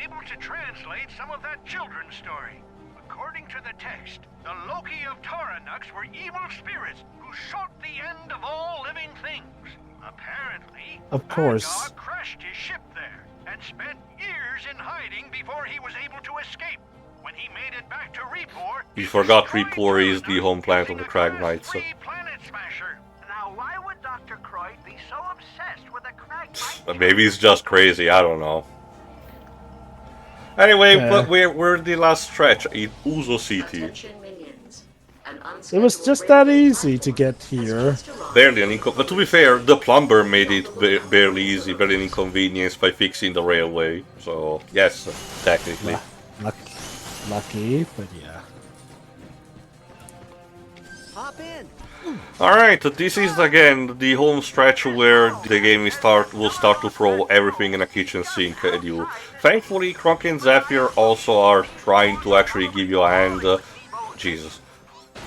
able to translate some of that children's story. According to the text, the Loki of Taranux were evil spirits who sought the end of all living things. Apparently, Of course. Argog crashed his ship there and spent years in hiding before he was able to escape. When he made it back to Repor, You forgot destroyed Repor is the Taranux home planet of using the a Crag Class Knights. 3 planet smasher. Now, why would Dr. Croyd be so obsessed with a Crag Knight? Maybe it's just crazy, I don't know. Anyway, but we're the last stretch in Uzo City. It was just that easy to get here. Barely an but to be fair, the plumber made it barely easy, barely an inconvenience by fixing the railway. So, yes, technically. Lucky, but yeah. Hop in. Alright, this is again the home stretch where the game will start to throw everything in a kitchen sink at you. Thankfully, Qwark and Zephyr also are trying to actually give you a hand. Jesus.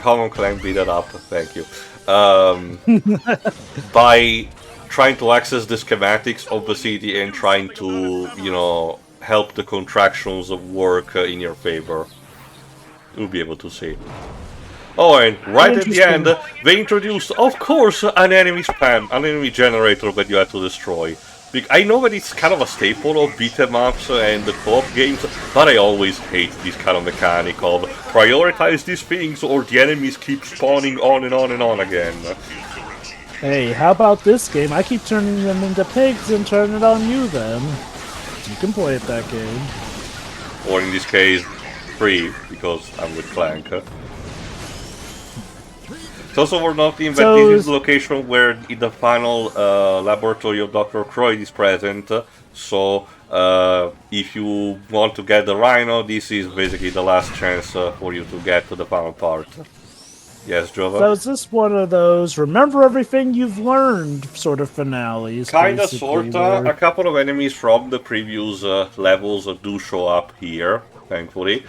Come on, Clank, beat that up. Thank you. By trying to access the schematics of the city and trying to, you know, help the contractions work in your favor. You'll be able to see. Oh, and right at the end, they introduced, of course, an enemy spam, an enemy generator that you had to destroy. I know that it's kind of a staple of beat-em-ups and the co-op games, but I always hate this kind of mechanic of prioritize these things or the enemies keep spawning on and on and on again. Hey, how about this game? I keep turning them into pigs and turn it on you then. You can play it that game. Or in this case, free, because I'm with Clank. It's also worth noting that this is the location where in the final laboratory of Dr. Croyd is present, so if you want to get the Rhino, this is basically the last chance for you to get to the final part. Yes, Jova? So is this one of those remember everything you've learned sort of finales? Kinda, sorta. A couple of enemies from the previous levels do show up here, thankfully.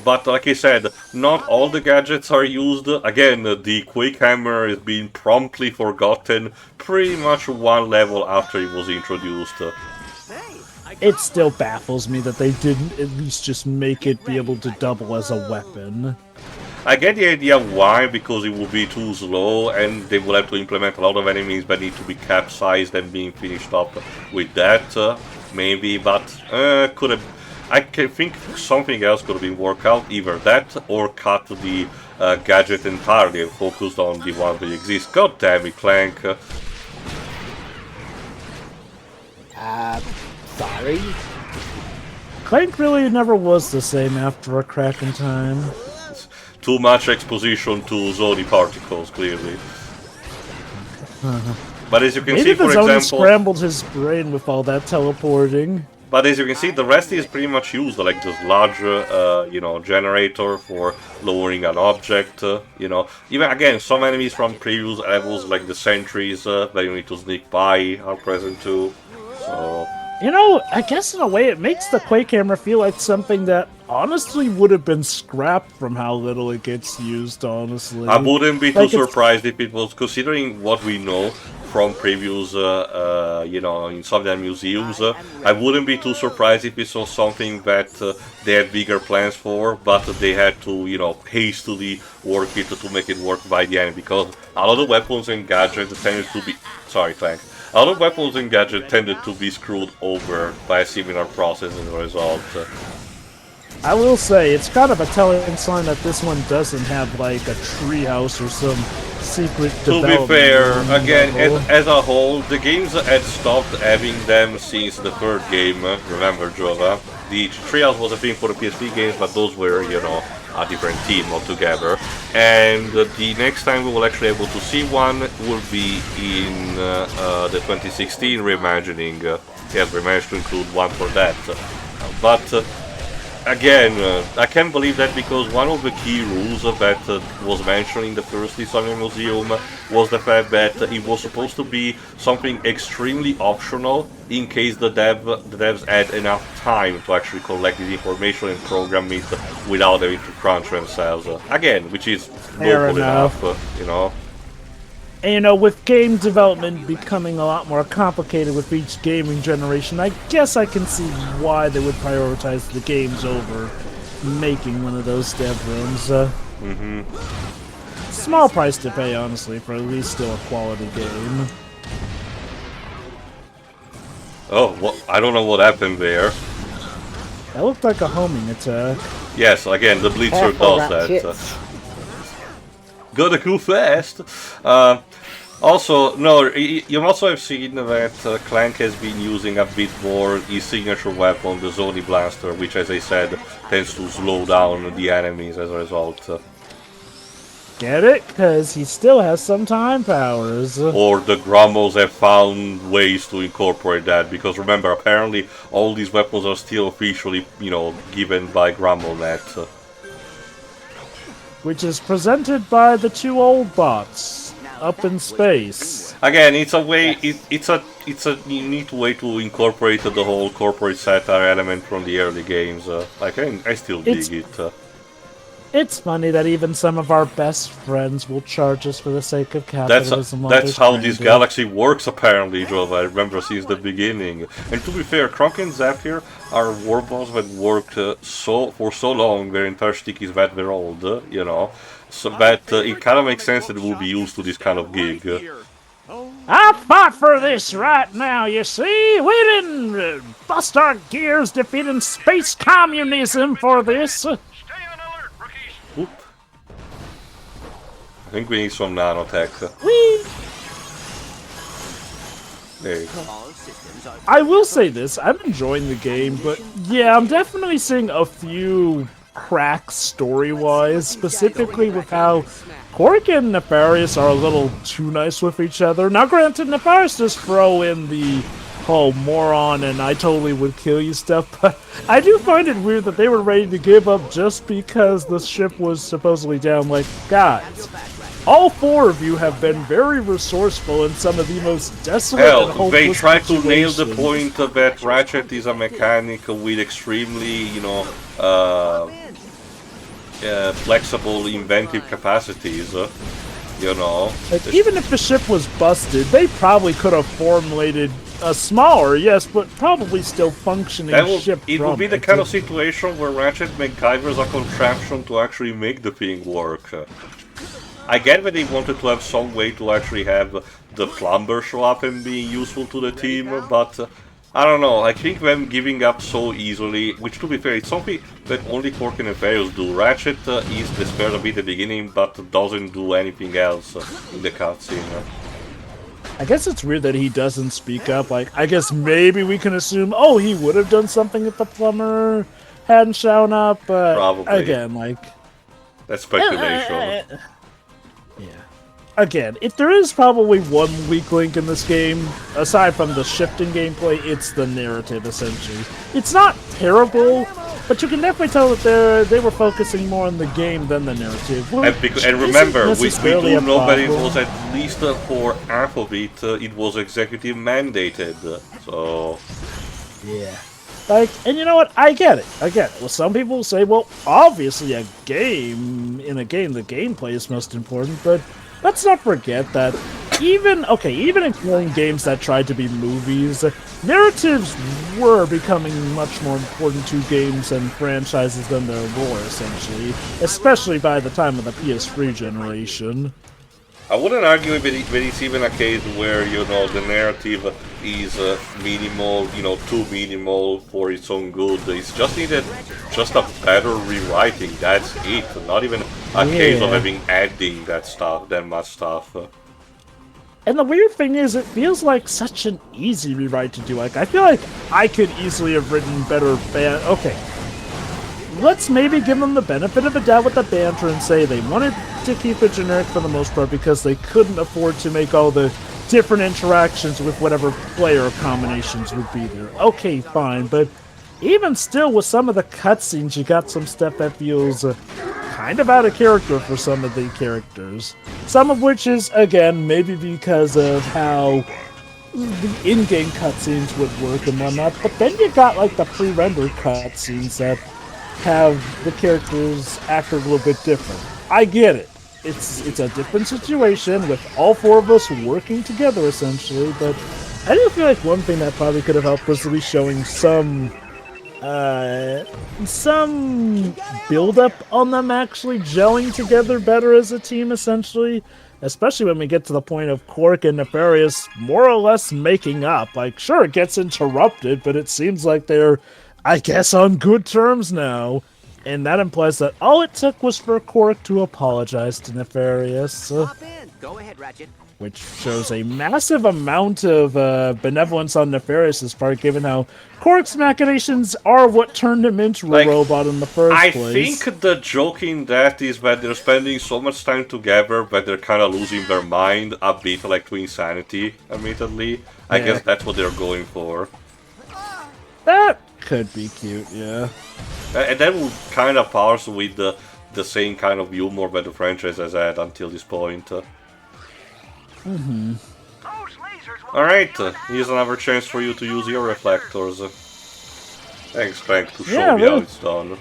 But like I said, not all the gadgets are used. Again, the Quake Hammer is being promptly forgotten pretty much one level after it was introduced. It still baffles me that they didn't at least just make it be able to double as a weapon. I get the idea why, because it would be too slow and they will have to implement a lot of enemies that need to be capsized and being finished up with that, maybe, but could have... I think something else could have been worked out, either that or cut the gadget entirely and focused on the ones that exist. God damn it, Clank. Sorry? Clank really never was the same after a crack in time. Too much exposition to Zoni particles, clearly. But as you can see, for example... scrambled his brain with all that teleporting. But as you can see, the rest is pretty much used, like this large, you know, generator for lowering an object, you know. Even, again, some enemies from previous levels, like the sentries that you need to sneak by, are present too, so... You know, I guess in a way it makes the Quake Hammer feel like something that honestly would have been scrapped from how little it gets used, honestly. I wouldn't be too surprised if it was, considering what we know from previous, you know, in Soviet museums, I wouldn't be too surprised if it was something that they had bigger plans for, but they had to, you know, hastily work it to make it work by the end, because a lot of weapons and gadgets tended to be... Sorry, Clank. A lot of weapons and gadgets tended to be screwed over by a similar process as a result. I will say, it's kind of a telling sign that this one doesn't have, like, a treehouse or some secret development. To be fair, again, as a whole, the games had stopped having them since the third game, remember, Jova? The treehouse was a thing for the PSP games, but those were, you know, a different team altogether. And the next time we will actually be able to see one will be in the 2016 reimagining. Yes, we managed to include one for that. But again, I can't believe that, because one of the key rules that was mentioned in the first Smithsonian Museum was the fact that it was supposed to be something extremely optional in case the devs had enough time to actually collect this information and program it without having to crunch themselves. Again, which is normal enough, you know. And, you know, with game development becoming a lot more complicated with each gaming generation, I guess I can see why they would prioritize the games over making one of those dev rooms. Small price to pay, honestly, for at least still a quality game. Oh, well, I don't know what happened there. That looked like a homing attack. Yes, again, the Blitzer does that. Gotta go fast. Also, no, you also have seen that Clank has been using a bit more his signature weapon, the Zoni Blaster, which, as I said, tends to slow down the enemies as a result. Get it? Because he still has some time powers. Or the Grummels have found ways to incorporate that, because remember, apparently all these weapons are still officially, you know, given by GrumbleNet. Which is presented by the two old bots up in space. Again, it's a way. It's a neat way to incorporate the whole corporate satire element from the early games. I still dig it. It's funny that even some of our best friends will charge us for the sake of capitalism. That's how this galaxy works, apparently, Jova. I remember since the beginning. And to be fair, Kronk and Zephyr are warballs that worked for so long, their entire stick is that they're old, you know. So that it kind of makes sense that it will be used to this kind of gig. I fought for this right now, you see? We didn't bust our gears defeating space communism for this. Oop. I think we need some nanotech. Whee! There you go. I will say this, I'm enjoying the game, but yeah, I'm definitely seeing a few cracks story-wise, specifically with how Qwark and Nefarious are a little too nice with each other. Now granted, Nefarious does throw in the whole moron and I totally would kill you stuff, but I do find it weird that they were ready to give up just because the ship was supposedly down. Like, guys, all four of you have been very resourceful in some of the most desolate and hopeless they try to nail the situations. point that Ratchet is a mechanic with extremely, you know, flexible, inventive capacities. You know, like, even if the ship was busted, they probably could have formulated a smaller, yes, but probably still functioning ship. It would be the kind of situation where Ratchet MacGyver's a contraption to actually make the thing work. I get that they wanted to have some way to actually have the plumber show up and be useful to the team, but I don't know, I think them giving up so easily, which to be fair, it's something that only Qwark and Nefarious do. Ratchet is despaired a bit at the beginning, but doesn't do anything else in the cutscene. I guess it's weird that he doesn't speak up. Like, I guess maybe we can assume, oh, he would have done something if the plumber hadn't shown up, but probably. Again, like... That's speculation. Yeah. Again, if there is probably one weak link in this game, aside from the shifting gameplay, it's the narrative, essentially. It's not terrible, but you can definitely tell that they were focusing more on the game than the narrative. And remember, we do know that it was at least for half of it, it was executive mandated, so... Yeah. Like, and you know what? I get it. Well, some people will say, well, obviously in a game, the gameplay is most important, but let's not forget that even in games that tried to be movies, narratives were becoming much more important to games and franchises than their lore, essentially, especially by the time of the PS3 generation. I wouldn't argue that it's even a case where, you know, the narrative is minimal, you know, too minimal for its own good. It's just needed just a better rewriting, that's it. Not even a case of having adding that much stuff. And the weird thing is, it feels like such an easy rewrite to do. Like, I feel like I could easily have written better okay. Let's maybe give them the benefit of the doubt with the banter and say they wanted to keep it generic for the most part because they couldn't afford to make all the different interactions with whatever player combinations would be there. Okay, fine, but even still, with some of the cutscenes, you got some stuff that feels kind of out of character for some of the characters. Some of which is, again, maybe because of how the in-game cutscenes would work and whatnot, but then you got like the pre-rendered cutscenes that have the characters act a little bit different. I get it. it's a different situation with all four of us working together essentially. But I do feel like one thing that probably could have helped was at least showing some build up on them actually gelling together better as a team essentially. Especially when we get to the point of Qwark and Nefarious more or less making up. Like, sure, it gets interrupted, but it seems like they're, I guess, on good terms now. And that implies that all it took was for Qwark to apologize to Nefarious. Hop in. Go ahead, Ratchet. Which shows a massive amount of benevolence on Nefarious's part, given how Qwark's machinations are what turned him into a robot in the first place. I think the joke in that is that they're spending so much time together that they're kind of losing their mind a bit, like to insanity, admittedly. I guess that's what they're going for. That could be cute, yeah. And that would kind of parse with the same kind of humor that the franchise has had until this point. Alright, here's another chance for you to use your reflectors. Thanks, Clank, to show me how it's done.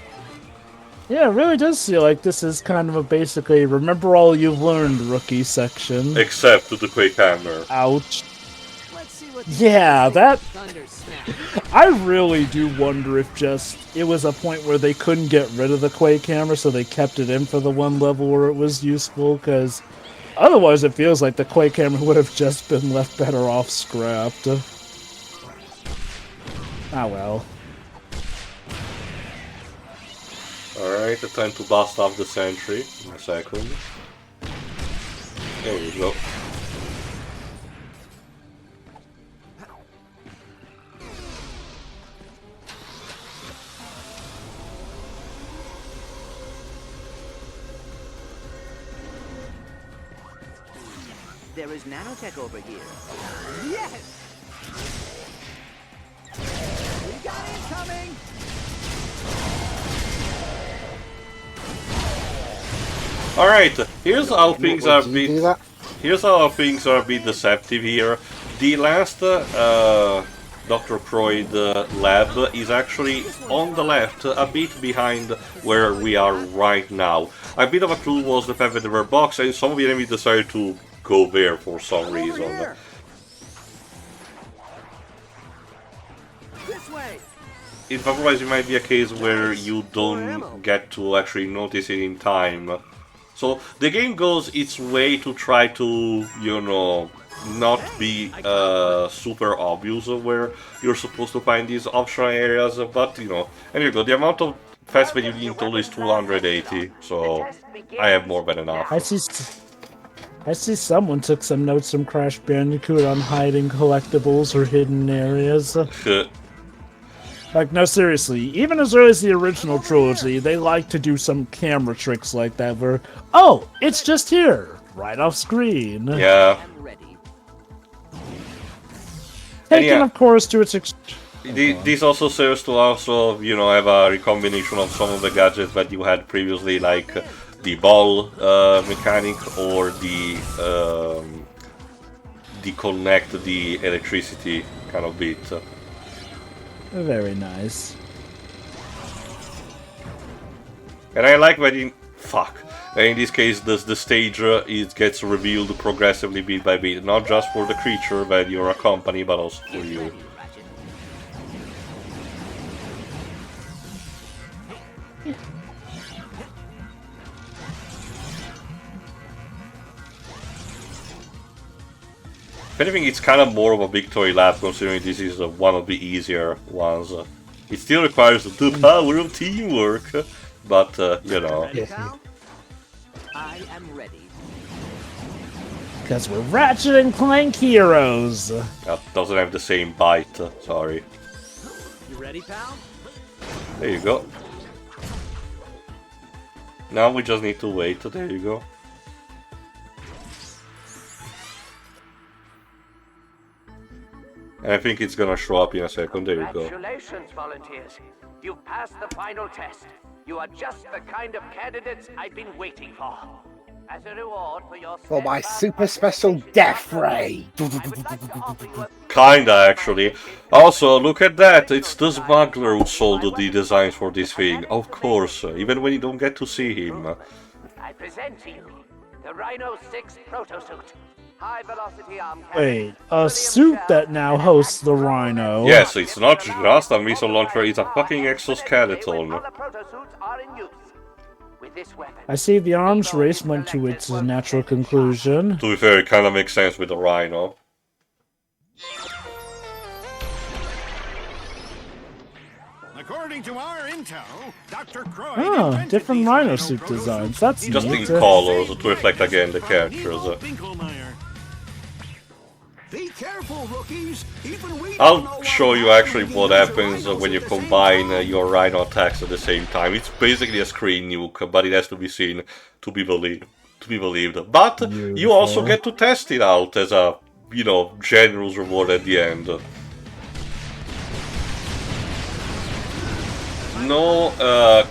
Yeah, it really does feel like this is kind of a basically remember all you've learned rookie section. Except to the Quake Hammer. Ouch. Yeah, that... I really do wonder if just it was a point where they couldn't get rid of the Quake Hammer, so they kept it in for the one level where it was useful, because otherwise it feels like the Quake Hammer would have just been left better off scrapped. Ah well. Alright, the time to bust off the sentry in a second. There we go. There is nanotech over here. Yes! We got incoming! Alright, here's how things are a bit deceptive here. The last Dr. Croyd lab is actually on the left, a bit behind where we are right now. A bit of a clue was the fact that there were boxes and some of the enemies decided to go there for some reason. Otherwise it might be a case where you don't get to actually notice it in time. So the game goes its way to try to, you know, not be super obvious of where you're supposed to find these optional areas, but you know, and you go, the amount of fast that you need total is 280, so I have more than enough. I see someone took some notes from Crash Bandicoot on hiding collectibles or hidden areas. Like, no, seriously, even as early as the original trilogy, they like to do some camera tricks like that where, oh, it's just here, right off screen. Yeah. Taken, of course, to its this also serves to also, you know, have a recombination of some of the gadgets that you had previously, like the ball mechanic or the connect the electricity kind of bit. Very nice. And I like that in this case the stage it gets revealed progressively bit by bit, not just for the creature that you're accompanying, but also for you. If anything, it's kind of more of a victory lap, considering this is one of the easier ones. It still requires the power of teamwork, but, you know. I am ready. Because we're Ratchet and Clank heroes. That doesn't have the same bite, sorry. You ready, pal? There you go. Now we just need to wait, there you go. And I think it's gonna show up in a second, there you go. Congratulations, volunteers. You've passed the final test. You are just the kind of candidates I've been waiting for. As a reward for your... For my super special death ray! Kinda, actually. Also, look at that, it's the smuggler who sold the designs for this thing. Of course, even when you don't get to see him. I present to you The Rhino 6 protosuit. High-velocity arm cannon. Wait, a suit that now hosts the Rhino. Yes, it's not just a missile launcher, it's a fucking exoskeleton. Other protosuits are in use. With this weapon, I see the arms race went to its natural conclusion. To be fair, it kinda makes sense with the Rhino. According to our intel, Dr. Croy Oh, invented different these Rhino Rhino suit protosuits designs. That's Just in neat. colors to reflect again the characters. Be careful, rookies. Even we don't know I'll show you actually what happens when you combine your Rhino attacks at the same time. It's basically a screen nuke, but it has to be seen to be believed. But you also get to test it out as a, you know, generous reward at the end. No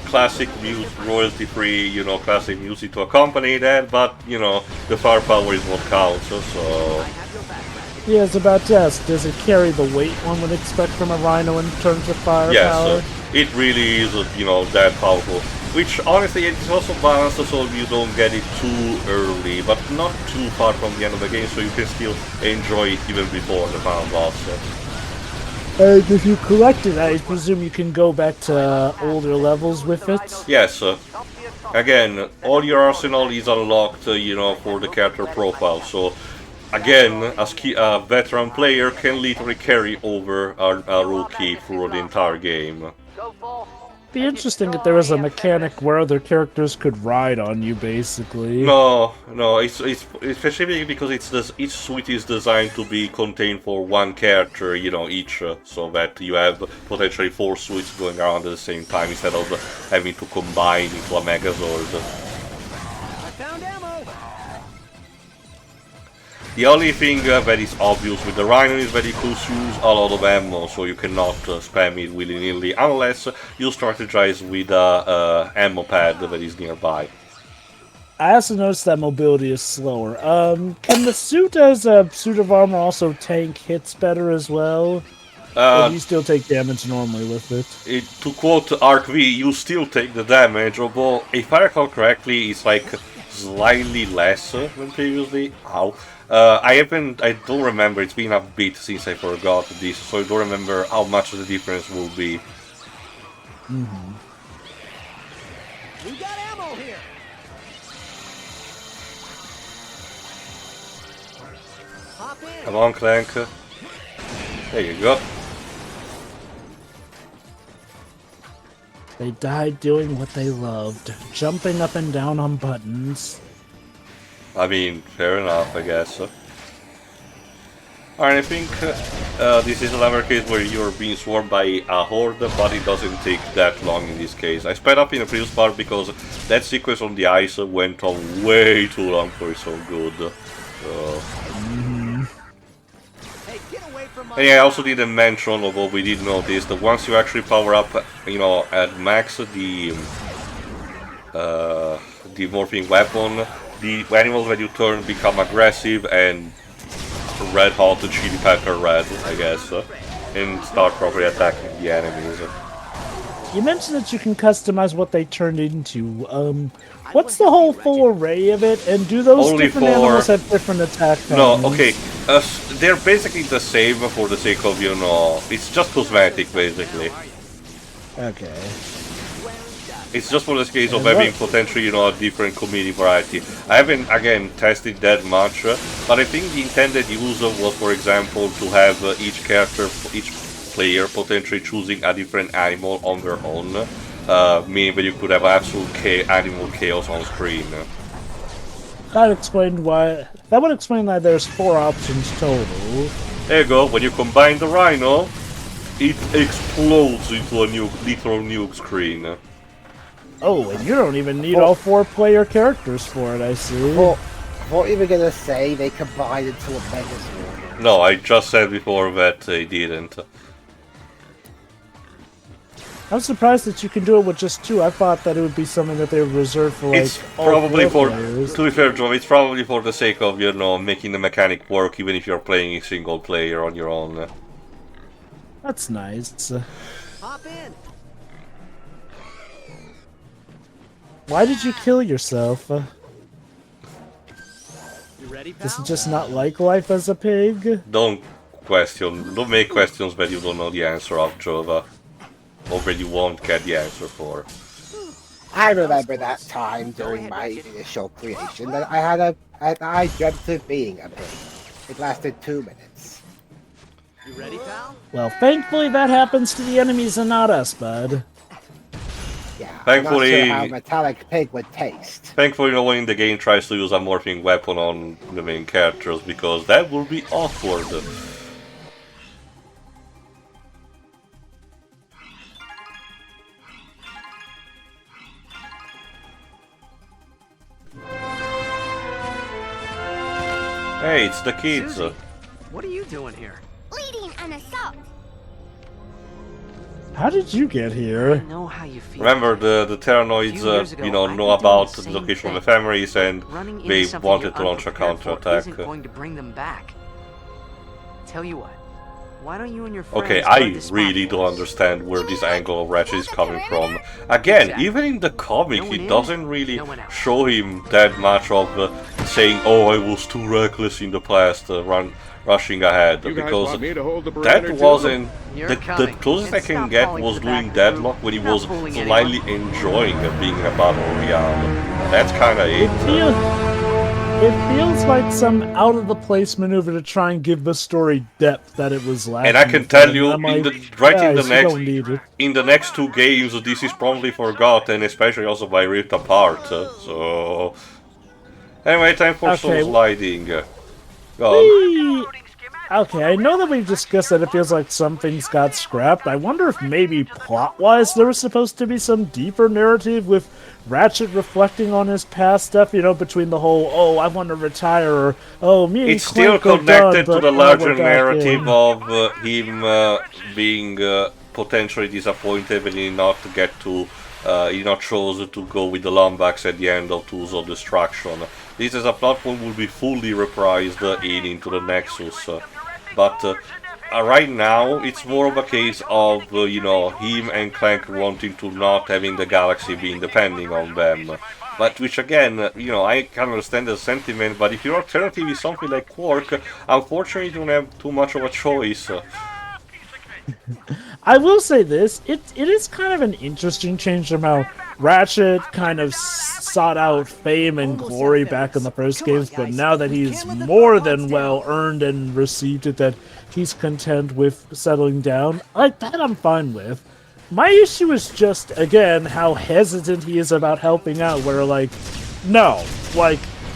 classic music, royalty-free, you know, classic music to accompany that, but, you know, the firepower is what counts, so... Yeah, it's about to ask, does it carry the weight one would expect from a Rhino in terms of firepower? Yes, it really is, you know, that powerful. Which, honestly, it's also balanced so you don't get it too early, but not too far from the end of the game, so you can still enjoy it even before the final boss. And if you collect it, I presume you can go back to older levels with it? Yes, again, all your arsenal is unlocked, you know, for the character profile, so... Again, a veteran player can literally carry over a rookie through the entire game. Be interesting if there was a mechanic where other characters could ride on you, basically. No, it's specifically because each suite is designed to be contained for one character, you know, each, so that you have potentially 4 suites going around at the same time instead of having to combine into a Megazord. I found ammo. The only thing that is obvious with the Rhino is that it consumes a lot of ammo, so you cannot spam it willy-nilly unless you strategize with a ammo pad that is nearby. I also noticed that mobility is slower. Can the suit as a suit of armor also tank hits better as well? Or do you still take damage normally with it? To quote Arc V, you still take the damage, although if I recall correctly, it's like slightly less than previously. Ow. I don't remember, it's been a bit since I forgot this, so I don't remember how much the difference will be. We got ammo here. Hop in. Come on, Clank. There you go. They died doing what they loved, jumping up and down on buttons. I mean, fair enough, I guess. Alright, I think this is another case where you're being swarmed by a horde, but it doesn't take that long in this case. I sped up in the previous part because that sequence on the ice went on way too long for it so good. So... And yeah, I also didn't mention, although we did notice, that once you actually power up, you know, at max the morphing weapon, the animals that you turn become aggressive and red hot chili pepper red, I guess, and start properly attacking the enemies. You mentioned that you can customize what they turned into. What's the whole full array of it, and do those Only different for... animals have different attack patterns? No, okay, they're basically the same for the sake of, you know, it's just cosmetic, basically. Okay. It's just for the case of having potentially, you know, a different community variety. I haven't, again, tested that much, but I think the intended use was, for example, to have each character, each player potentially choosing a different animal on their own, meaning that you could have absolute animal chaos on screen. That explained why. That would explain why there's 4 options total. There you go. When you combine the Rhino, it explodes into a literal nuke screen. Oh, and you don't even need all 4 player characters for it, I see. Well, what you were gonna say, they combined into a Megazord. No, I just said before that they didn't. I'm surprised that you can do it with just 2. I thought that it would be something that they would reserve for, like, It's all probably 4 for, players. to be fair, Joe, it's probably for the sake of, you know, making the mechanic work even if you're playing a single player on your own. That's nice. Hop in. Why did you kill yourself? Does he just not like life as a pig? Don't make questions that you don't know the answer of, Jova. Or that you won't get the answer for. I remember that time during my initial creation that I dreamt of being a pig. It lasted 2 minutes. You ready, pal? Well, thankfully that happens to the enemies and not us, bud. Yeah, Thankfully- I'm not sure how metallic pig would taste. Thankfully, no one in the game tries to use a morphing weapon on the main characters, because that will be awkward. Hey, it's the kids. Susie, what are you doing here? Leading an assault. How did you get here? I know how you feel. Remember, the Terranoids, know about the location of Emphemeris, and Running into they something wanted you're to launch a unprepared for counterattack. isn't going to bring them back. Tell you what, why don't you and your friends Okay, guard I this really spot don't for us? understand where this angle of Ratchet is coming from. Again, Exactly. even in the comic, No one it in, doesn't really no one out. show him that much of saying, "Oh, I was too reckless in the past, rushing ahead," because that wasn't You're the coming. closest I And can stop get falling was to the doing back of the room. Deadlock when he Not was fooling slightly enjoying being a battle royale. That's kind of it. It feels like some out-of-the-place maneuver to try and give the story depth that it was lacking. And I can tell you, I'm in like, the don't need it. in the next 2 games, this is probably forgotten, especially also by Ripped Apart. So anyway, time for Okay. Soul Sliding. Go on. Whee! Okay, I know that we've discussed that it feels like some things got scrapped. I wonder if maybe plot-wise there was supposed to be some deeper narrative with Ratchet reflecting on his past stuff, between the whole, oh, I want to retire, or, oh, me and It's still Clank are connected done, to the but larger we're back narrative in. of him being potentially disappointed when he not get to he not chose to go with the Lombax at the end of Tools of Destruction. This as a plot point will be fully reprised in Into the Nexus, but right now it's more of a case of him and Clank wanting to not having the galaxy being depending on them. But which again, I can understand the sentiment, but if your alternative is something like Qwark, unfortunately you don't have too much of a choice. I will say this, it is kind of an interesting change from how Ratchet kind of sought out fame and glory back in the first games, but now that he's more than well earned and received it, that he's content with settling down, like that I'm fine with. My issue is just, again, how hesitant he is about helping out, where no,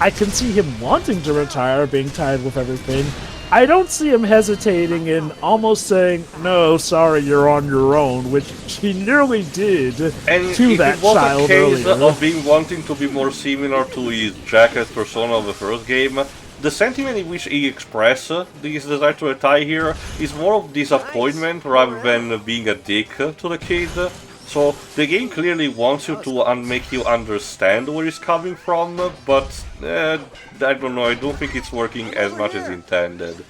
I can see him wanting to retire, being tired with everything. I don't see him hesitating and almost saying, no, sorry, you're on your own, which he nearly did And to if that it was a child case earlier. of being wanting to be more similar to his Jacket persona of the first game, the sentiment in which he expressed this desire to retire here is more of disappointment rather than being a dick to the kid. So the game clearly wants you to make you understand where he's coming from, but I don't know, I don't think it's working as much as intended.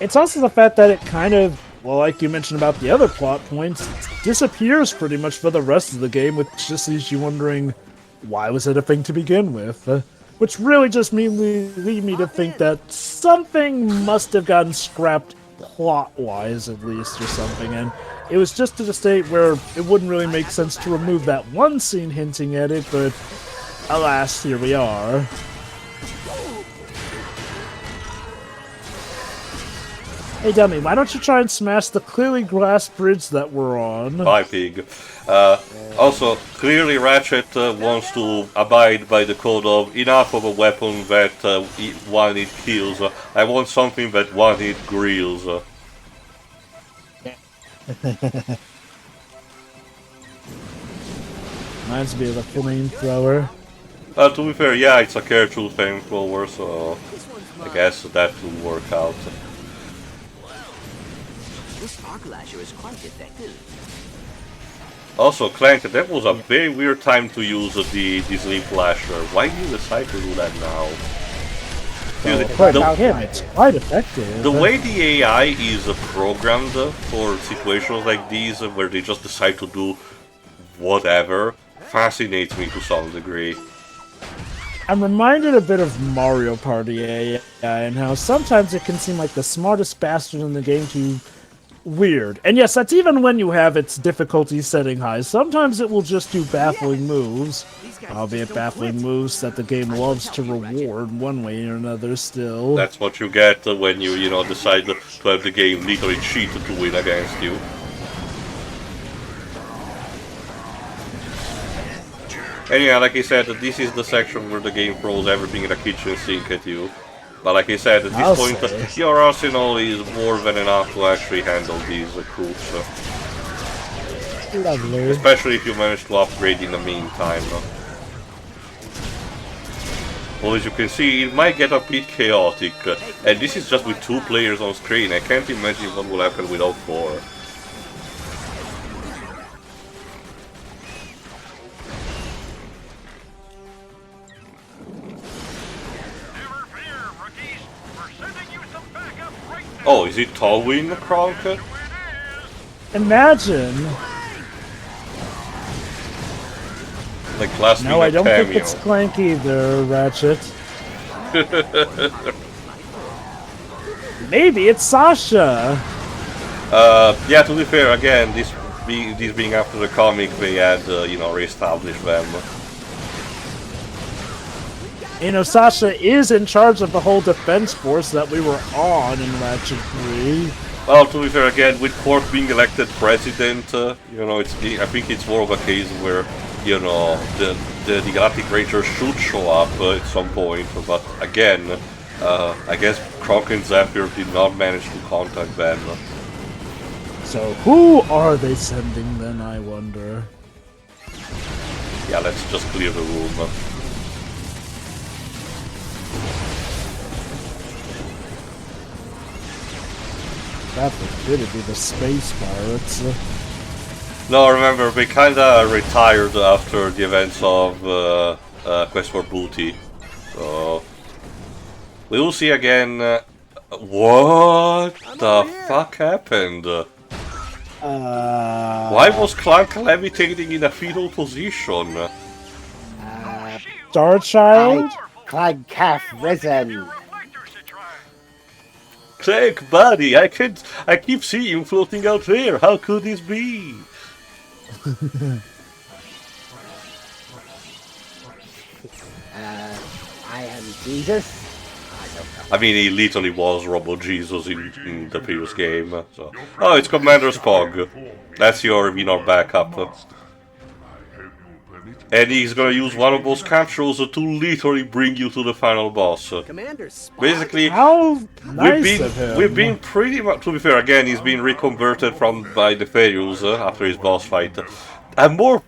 It's also the fact that it kind of, well, like you mentioned about the other plot points, disappears pretty much for the rest of the game, which just leaves you wondering, why was it a thing to begin with? Which really just lead me to think that something must have gotten scrapped plot-wise, at least, or something, and it was just to the state where it wouldn't really make sense to remove that one scene hinting at it, but alas, here we are. Hey dummy, why don't you try and smash the clearly glass bridge that we're on? Bye, pig. Also, clearly Ratchet wants to abide by the code of enough of a weapon that one it kills. I want something that one it grills. Reminds me of a flamethrower. To be fair, yeah, it's a cartoon flamethrower, so I guess that will work out. This arc lasher is quite effective. Also, Clank, that was a very weird time to use the sleep lasher. Why did you decide to do that now? Seriously, Quite the, him, it's quite effective. the way the AI is programmed for situations like these, where they just decide to do whatever, fascinates me to some degree. I'm reminded a bit of Mario Party AI and how sometimes it can seem like the smartest bastard in the game to weird. And yes, that's even when you have its difficulty setting high. Sometimes it will just do baffling moves, albeit baffling moves that the game loves to reward one way or another still. That's what you get when you decide to have the game literally cheat to win against you. And yeah, like I said, this is the section where the game throws everything in the kitchen sink at you. But like I said, at this point, your arsenal is more than enough to actually handle these troops. Lovely. Especially if you manage to upgrade in the meantime. Well, as you can see, it might get a bit chaotic. And this is just with 2 players on screen. I can't imagine what will happen without 4. Oh, is it Tallwin, Kronk? Imagine. Like last No, I don't cameo. think it's Clank either, Ratchet. Maybe it's Sasha. Yeah, to be fair, again, this being after the comic, they had, re-established them. You know, Sasha is in charge of the whole defense force that we were on in Ratchet 3. Well, to be fair, again, with Qwark being elected president, I think it's more of a case where, the Galactic Rangers should show up at some point. But again, I guess Qwark and Zephyr did not manage to contact them. So who are they sending then, I wonder? Yeah, let's just clear the room. That would be the space pirates. No, remember, they kinda retired after the events of Quest for Booty. So we will see again. What the fuck happened? Why was Clank levitating in a fetal position? Starchild? Clank half risen. Clank, buddy, I keep seeing you floating out there. How could this be? I am Jesus. I mean, he literally was Robo Jesus in the previous game. So. Oh, it's Commander Spog. That's your backup. And he's gonna use one of those capsules to literally bring you to the final boss. Basically, how nice we've been pretty much, to be fair, again, he's been reconverted by Nefarious after his boss fight. I'm more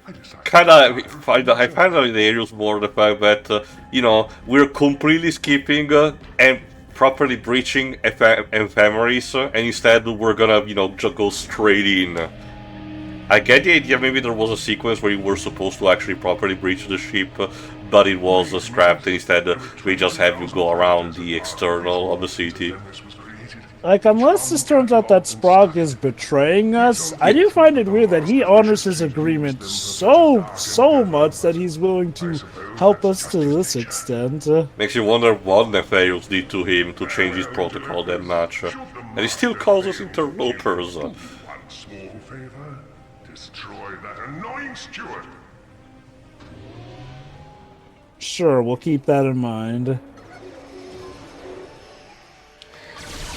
I find out in the areas more the fact that we're completely skipping and properly breaching Emphemeris, and instead we're gonna just go straight in. I get the idea maybe there was a sequence where you were supposed to actually properly breach the ship, but it was scrapped, and instead we just have you go around the external of the city. Like, unless this turns out that Sprague is betraying us, I do find it weird that he honors his agreement so much that he's willing to help us to this extent. Makes you wonder what Nefarious did to him to change his protocol that much. And he still calls us interlopers. One small favor. Destroy that annoying steward. Sure, we'll keep that in mind.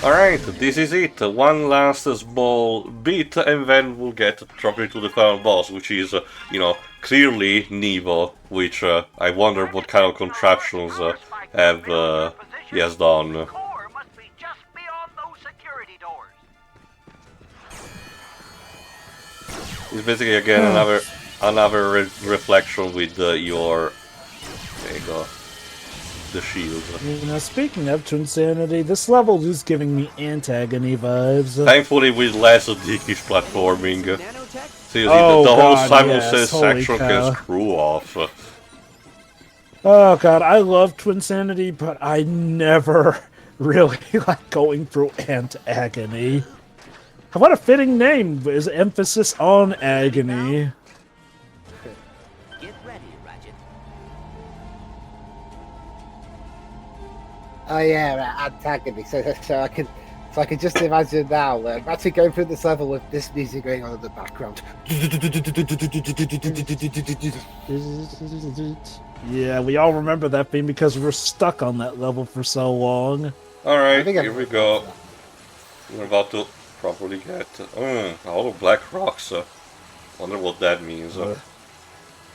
Alright, this is it. One last small bit, and then we'll get properly to the final boss, which is, clearly Nevo, which I wonder what kind of contraptions he has done. It's basically again another reflection with your. There you go. The shield. Speaking of Twinsanity, this level is giving me Antagony vibes. Thankfully, with less dickish platforming. Seriously, Oh, the whole God, simultaneous yes. Holy section cow. can screw off. Oh god, I love Twinsanity, but I never really like going through Antagony. What a fitting name is emphasis on agony. Get ready, Ratchet. Oh yeah, antagonist. So I can just imagine now. Actually going through this level with this music going on in the background. Yeah, we all remember that theme because we were stuck on that level for so long. Alright, here we go. We're about to properly get all of black rocks. Wonder what that means.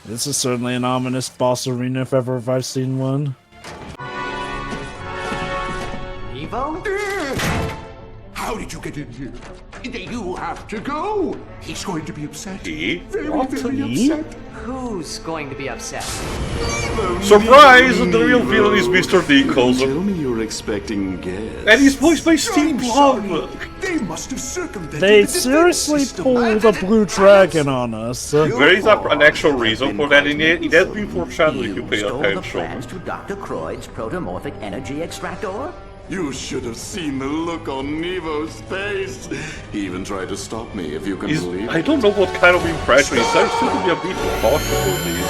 This is certainly an ominous boss arena if ever I've seen one. Nevo? How did you get in here? You have to go. He's going to be upset. He? Very He? upset. Who's going to be upset? Surprise! The real villain is Mr. Dinkles. Tell me you're expecting guests. And he's voiced by Steve Blum. They must have circumvented They the defense seriously system. pulled a blue dragon on us. There is an actual reason for that, and it has been foreshadowed if you pay stole the attention. plans to Dr. Croyd's protomorphic energy extractor? You should have seen the look on Nevo's face. He even tried to stop me, if you can believe I it. don't know what kind of impression. He seems to be a bit cautious with these.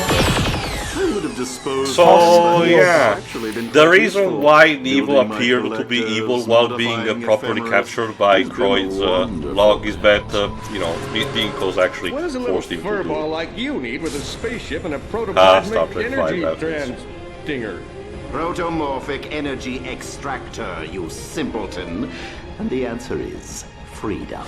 I would have disposed So, of him. yeah, Actually been the quite reason useful. why Nevo Building my appeared to be evil collectives, while being modifying properly Emphemeris captured by has been Croyd's wonderful. log is that, Dinkles actually What does a little forced him to furball do. like you need with a spaceship and a Star protoplasmic Trek energy 5 episodes. dinger? Protomorphic energy extractor, you simpleton. And the answer is freedom.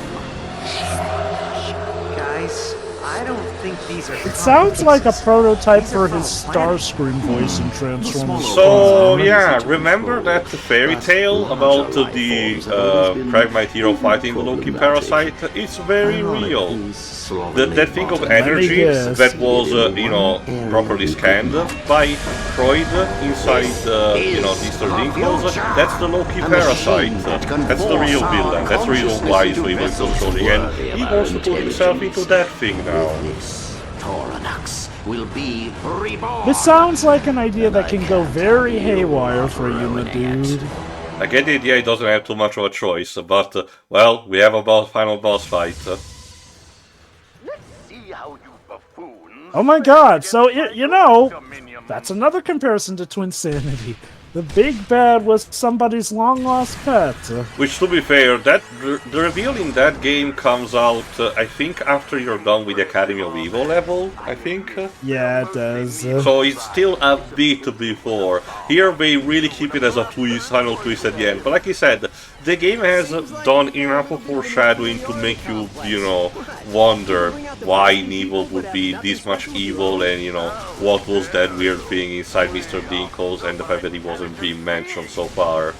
Guys, I don't think these are. It sounds like a prototype for his Starscream voice in Transformers. So, yeah, remember that fairy tale about the Pragmite hero fighting the Loki parasite? It's very real. That thing of energy guess. that was, properly scanned by Croyd inside, Mr. Dinkles, that's the Loki parasite. That's the real villain. That's the reason why he's able to control it. And he wants to put himself into that thing now. Toranux will be reborn. This sounds like an idea that can go very haywire for you, dude. I get the idea he doesn't have too much of a choice, but, well, we have a final boss fight. Oh my god, so, that's another comparison to Twinsanity. The big bad was somebody's long-lost pet. Which, to be fair, the reveal in that game comes out, I think, after you're done with the Academy of Evil level, I think. Yeah, it does. So it's still a bit before. Here they really keep it as a twist, final twist at the end. But like I said, the game has done enough of foreshadowing to make you, wonder why Nevo would be this much evil and, what was that weird thing inside Mr. Dinkles and the fact that he wasn't being mentioned so far.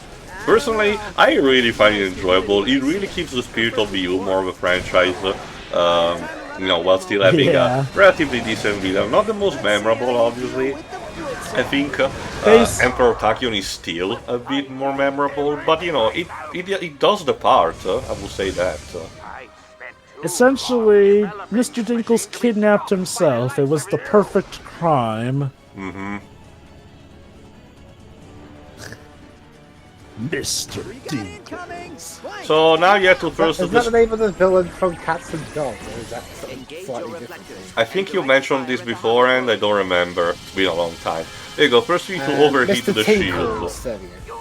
Personally, I really find it enjoyable. It really keeps the spirit of the humor of the franchise, while still having a relatively decent villain. Not the most memorable, obviously. I think Emperor Tachyon is still a bit more memorable, but it does the part, I will say that. Essentially, Mr. Dinkles kidnapped himself. It was the perfect crime. Mm-hmm. Mr. Dinkles. So now you have to first... Is that the name of the villain from Cats and Dogs, or is that slightly different? I think you mentioned this before and I don't remember. It's been a long time. There you go, first we need to overheat Mr. the Tinkles, shield. there we go.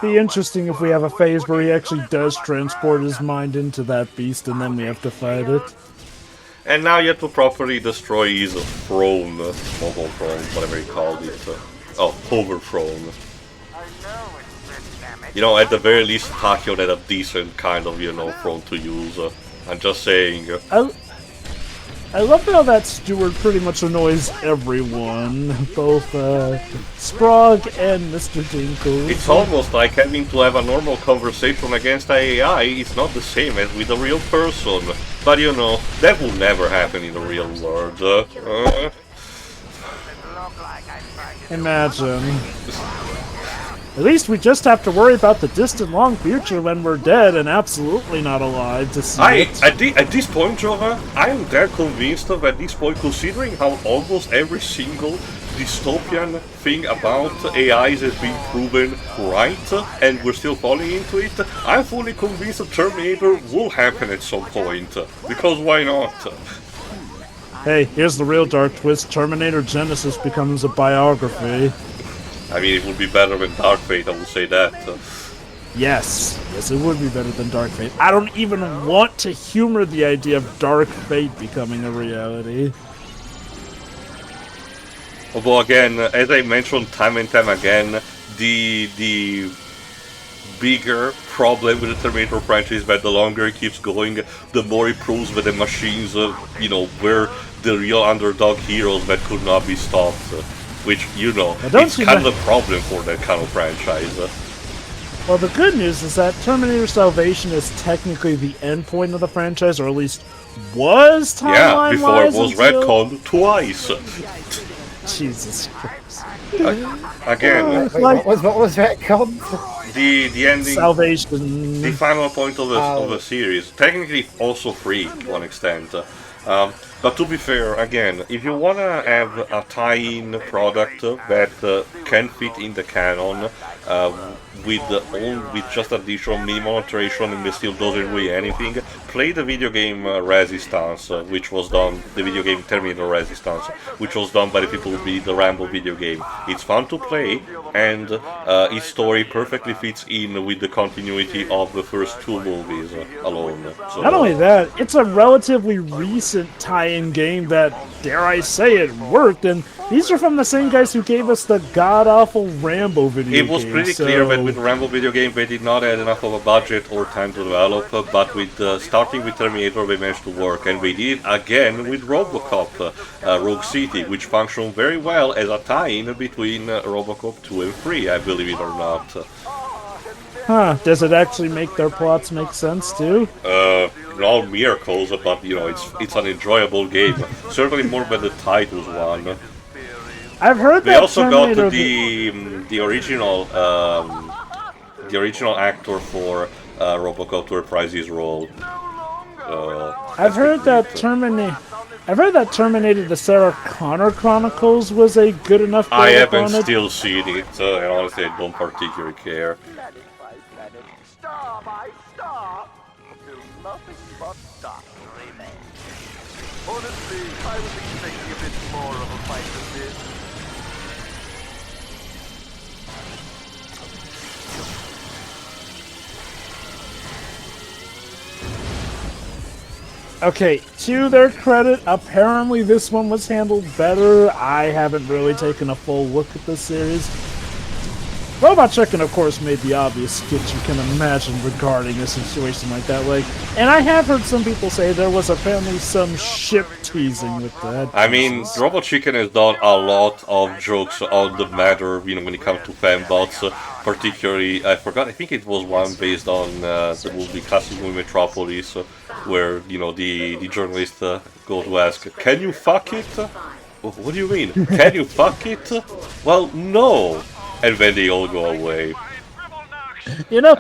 Be interesting if we have a phase where he actually does transport his mind into that beast and then we have to fight it. And now you have to properly destroy his throne, mobile throne, whatever he called it. Hover throne. At the very least, Tachyon had a decent kind of, throne to use. I'm just saying. I love how that steward pretty much annoys everyone, both Sprague and Mr. Dinkles. It's almost like having to have a normal conversation against AI. It's not the same as with a real person. But that will never happen in the real world. Imagine. At least we just have to worry about the distant long future when we're dead and absolutely not alive to see it. At this point, Jova, I am that convinced of at this point, considering how almost every single dystopian thing about AIs has been proven right, and we're still falling into it, I'm fully convinced that Terminator will happen at some point. Because why not? Hey, here's the real dark twist. Terminator Genesis becomes a biography. I mean, it would be better than Dark Fate, I would say that. Yes, it would be better than Dark Fate. I don't even want to humor the idea of Dark Fate becoming a reality. Although again, as I mentioned time and time again, the bigger problem with the Terminator franchise is that the longer it keeps going, the more it proves that the machines, were the real underdog heroes that could not be stopped. Which, it's kind of a problem for that kind of franchise. Well, the good news is that Terminator Salvation is technically the end point of the franchise, or at least was timeline-wise. Yeah, before it was retconned twice. Jesus Christ. Again, what was retconned? The ending, Salvation. the final point of the series, technically also free to one extent. But to be fair, again, if you wanna have a tie-in product that can fit in the canon, with just additional minimal alteration and still doesn't weigh anything, play the video game Resistance, which was done, the video game Terminator Resistance, which was done by the people who beat the Rambo video game. It's fun to play, and its story perfectly fits in with the continuity of the first two movies alone. So, not only that, it's a relatively recent tie-in game that, dare I say it, worked, and these are from the same guys who gave us the god-awful Rambo video game. It was pretty clear that with the Rambo video game they did not have enough of a budget or time to develop, but with starting with Terminator they managed to work, and they did it again with RoboCop Rogue City, which functioned very well as a tie-in between RoboCop 2 and 3, I believe it or not. Huh, does it actually make their plots make sense too? Not miracles, but it's an enjoyable game. Certainly more than the titles one. I've heard they that also Terminator got the original actor for RoboCop to reprise his role. I've heard that Terminator the Sarah Connor Chronicles was a good enough I build-up haven't on it. still seen it, and honestly I don't particularly care. Honestly, I was expecting a bit more of a fight than this. Okay, to their credit, apparently this one was handled better. I haven't really taken a full look at this series. Robot Chicken, of course, made the obvious skits you can imagine regarding a situation like that. And I have heard some people say there was apparently some ship teasing with that. I mean, Robot Chicken has done a lot of jokes on the matter, when it comes to fanbots. Particularly, I think it was one based on the movie classic movie Metropolis, where the journalist goes to ask, "Can you fuck it?" What do you mean? Can you fuck it? Well, no. And then they all go away. The most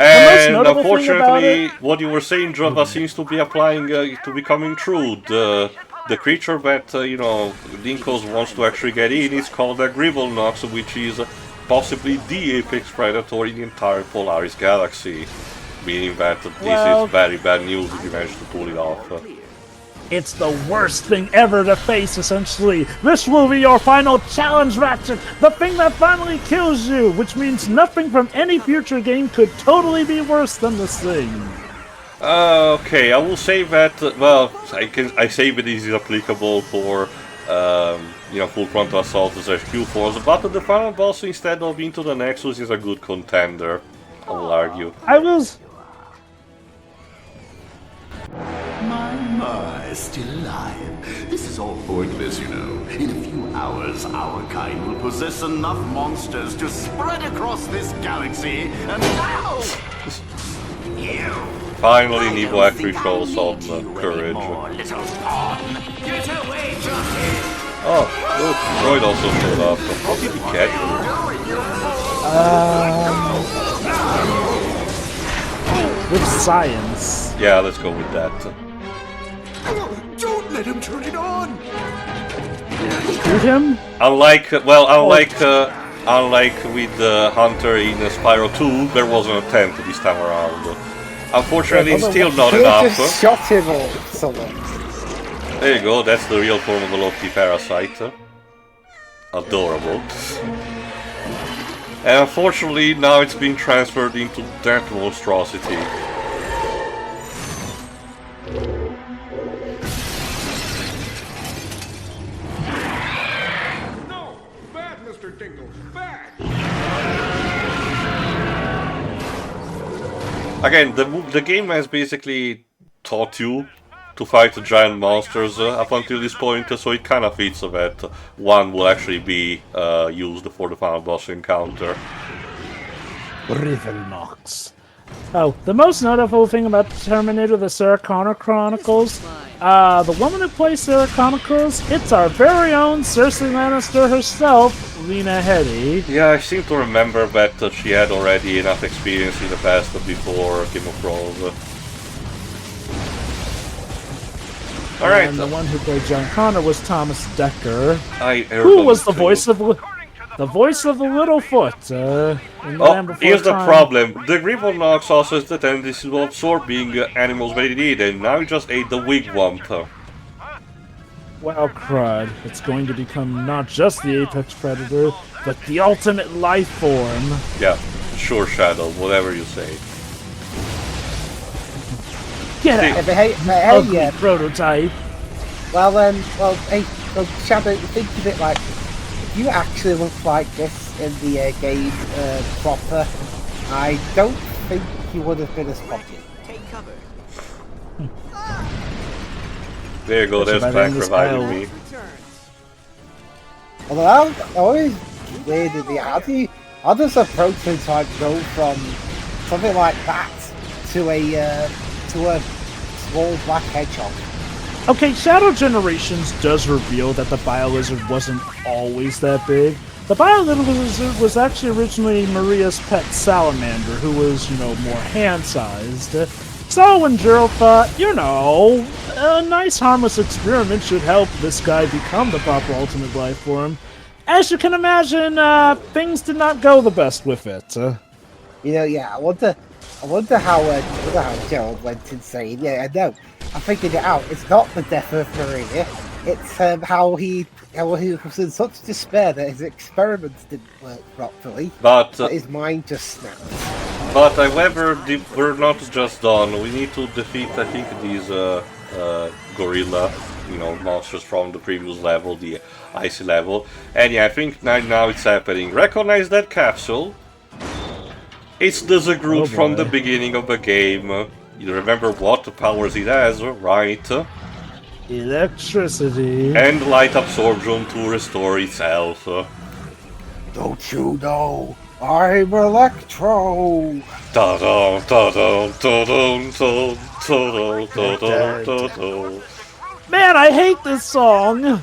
notable unfortunately, what you were saying, Java, seems to be applying to becoming true. The creature that Dinkos wants to actually get in is called a Grivelnox, which is possibly the apex predator in the entire Polaris galaxy. Meaning that this is very bad news if you manage to pull it off. It's the worst thing ever to face, essentially. This will be your final challenge, Ratchet! The thing that finally kills you! Which means nothing from any future game could totally be worse than this thing. Okay, I will say that, I say that this is applicable for, full frontal assault / Q-Force, but the final boss instead of Into the Nexus is a good contender, I will argue. My, still alive. This is all pointless, In a few hours, our kind will possess enough monsters to spread across this galaxy, and now... Finally, Nevo actually shows some courage. Oh, look, Droid also showed up. How did he catch him? With science. Yeah, let's go with that. Don't let him turn it on! Shoot him? Unlike with Hunter in Spyro 2, there was an attempt this time around. Unfortunately, it's still not enough. Just shot him or something. There you go, that's the real form of a Loki parasite. Adorable. And unfortunately, now it's been transferred into that monstrosity. No! Bad, Mr. Tinkle! Bad! Again, the game has basically taught you to fight the giant monsters up until this point, so it kind of fits that one will actually be used for the final boss encounter. Rivelnox. Oh, the most notable thing about Terminator: The Sarah Connor Chronicles, the woman who plays Sarah Chronicles, it's our very own Cersei Lannister herself, Lena Headey. Yeah, I seem to remember that she had already enough experience in the past before Game of Thrones. Alright. And the one who played John Connor was Thomas Dekker, who was the voice of the Littlefoot. Here's the problem. The Rivelnox also has the tendency of absorbing animals when they need, and now you just ate the wigwam. Well, crud. It's going to become not just the apex predator, but the ultimate life form. Yeah, sure, Shadow, whatever you say. Get out! Hey, prototype. Hey, Shadow, think of it like, if you actually look like this in the game proper, I don't think you would have been as popular. Take cover. There you go, there's Clank reviving me. Although I always weird in the how does a prototype go from something like that to a small black hedgehog? Okay, Shadow Generations does reveal that the Biolizard wasn't always that big. The Biolizard was actually originally Maria's pet salamander, who was, more hand-sized. So when Gerald thought, a nice harmless experiment should help this guy become the proper ultimate life form, as you can imagine, things did not go the best with it. I wonder how Gerald went insane. Yeah, I know. I figured it out. It's not the death of Maria. It's how he was in such despair that his experiments didn't work properly. But his mind just snapped. But however, we're not just done. We need to defeat, I think, these gorilla, monsters from the previous level, the icy level. And yeah, I think now it's happening. Recognize that capsule? It's the Zagroot from the beginning of the game. You remember what powers it has, right? Electricity. And light absorption to restore itself. Don't you know? I'm Electro! Ta-da, ta-da, ta-da, ta-da, ta-da, ta-da. Man, I hate this song!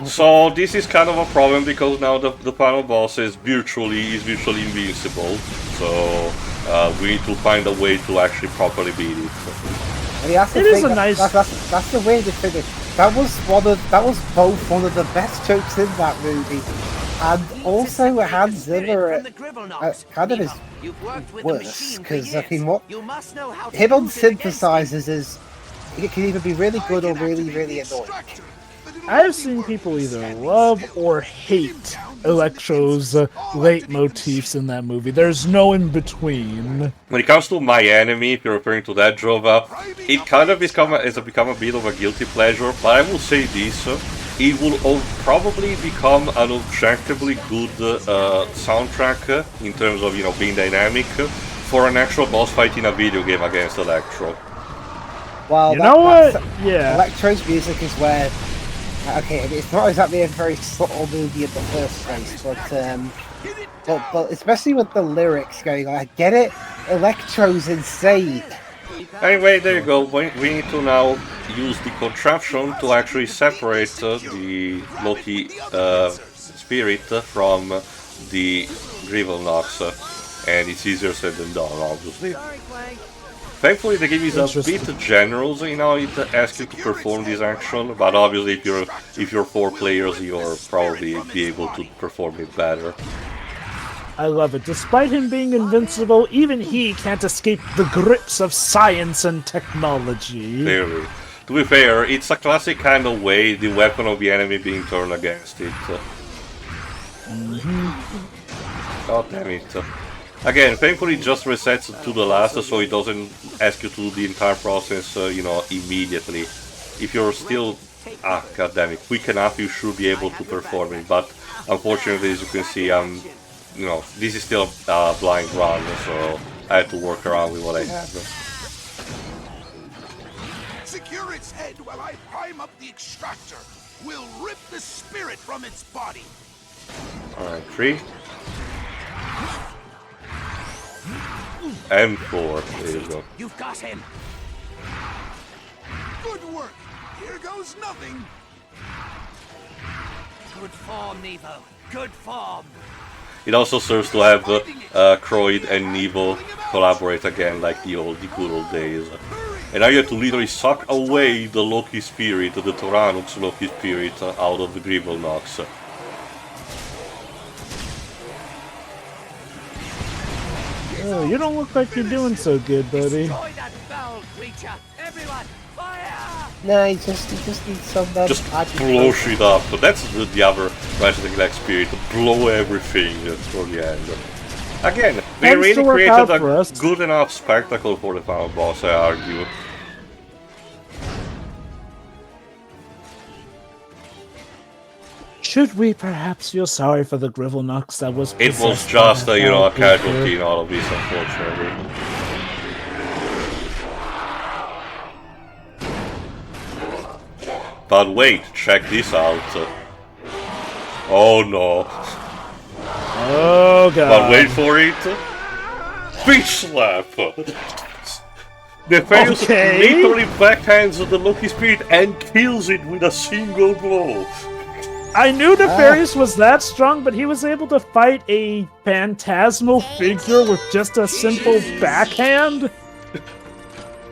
So this is kind of a problem because now the final boss is virtually invincible. So we need to find a way to actually properly beat it. That's the way to finish. That was both one of the best jokes in that movie, and also Hans Zimmer kind of is worse because I mean him on synthesizers is. It can either be really good or really, really annoying. I have seen people either love or hate Electro's leitmotifs in that movie. There's no in between. When it comes to My Enemy, if you're referring to that, Jova, it kind of become a bit of a guilty pleasure, but I will say this, it will probably become an objectively good soundtrack in terms of, being dynamic for an actual boss fight in a video game against Electro. Well, yeah. Electro's music is where, it's not exactly a very subtle movie in the first place, but especially with the lyrics going on, I get it, Electro's insane. Anyway, there you go, we need to now use the contraption to actually separate the Loki spirit from the Rivelnox, and it's easier said than done, obviously. Thankfully, the game is a bit generous in how it asks you to perform this action, but obviously if you're 4 players, you'll probably be able to perform it better. I love it. Despite him being invincible, even he can't escape the grips of science and technology. Clearly. To be fair, it's a classic kind of way, the weapon of the enemy being turned against it. God damn it. Again, thankfully it just resets to the last, so it doesn't ask you to do the entire process, you know, immediately. If you're still, god damn it, quick enough, you should be able to perform it, but unfortunately, as you can see, you know, this is still a blind run, so I had to work around with what I had. Secure its head while I prime up the extractor. We'll rip the spirit from its body. Alright, 3. And 4. There you go. You've got him. Good work. Here goes nothing. Good form, Nevo. Good form. It also serves to have Qwark and Nevo collaborate again like the good old days. And now you have to literally suck away the Loki spirit, the Tyrannux Loki spirit, out of the Grivelnox. Oh, you don't look like you're doing so good, buddy. No, he just needs some just blow shit up. So that's the other Ratchet Clank spirit, blow everything for the end. Again, they really created a good enough spectacle for the final boss, I argue. Should we perhaps feel sorry for the Grivelnox that was It was just a, you know, a casualty in all of this, unfortunately. But wait, check this out. Oh no. Oh god. But wait for it. Bitch slap! Nefarious literally backhands the Loki spirit and kills it with a single blow. I knew Nefarious was that strong, but he was able to fight a phantasmal figure with just a simple backhand?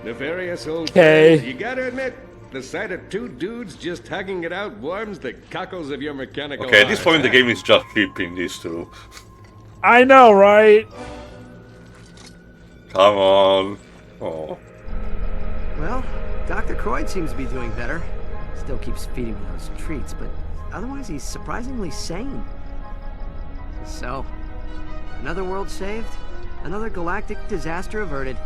Nefarious old Okay. friend, you gotta admit, the sight of two dudes just hugging it out warms the cockles of your mechanical Okay, at this point heart, the game is just shipping these two. I know, right? Come on. Oh. Well, Dr. Qwark seems to be doing better. Still keeps feeding me those treats, but otherwise he's surprisingly sane. So, another world saved, another galactic disaster averted.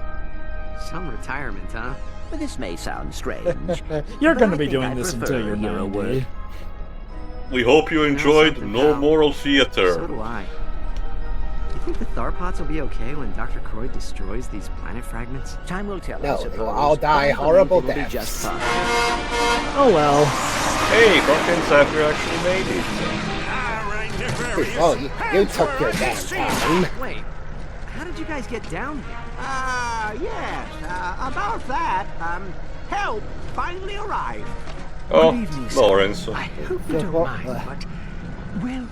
Some retirement, huh? But this may sound strange. You're gonna be doing this until you're 90. We hope you enjoyed No Moral Theater. So do I. Do you think the Tharpods will be okay when Dr. Qwark destroys these planet fragments? Time will tell. No, they'll all die horrible deaths. Oh well. Hey, Qwark and Nefarious actually made it. Oh, you took your damn time. Wait, how did you guys get down here? Yes, about that, help finally arrived. Oh, Good evening, sir. Lawrence. I hope you don't mind, but, well,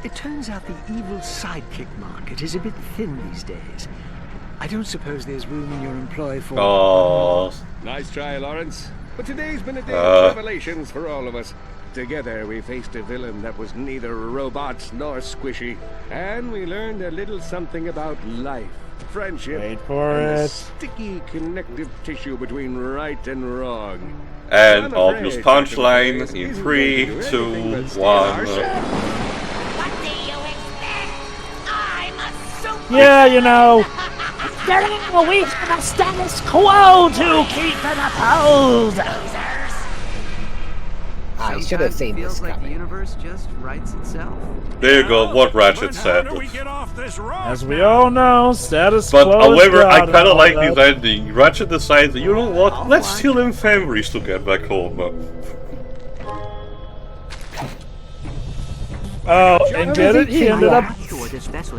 it turns out the evil sidekick market is a bit thin these days. I don't suppose there's room in your employ for... Oh. Nice try, Lawrence. But today's been a day of revelations for all of us. Together we faced a villain that was neither robots nor squishy, and we learned a little something about life, friendship, Wait for and the it. sticky connective tissue between right and wrong. And obvious punchline in 3, 2, 1. Yeah, you know. Getting away from the status quo to keep it upheld. I should have seen feels this like the coming. universe just writes itself. There you go, what Ratchet said. As we all know, status But quo however, is I God kinda and like all this that. ending. Ratchet decides, you know what, let's steal Emphemeris to get back home. Oh, and get it? He ended up...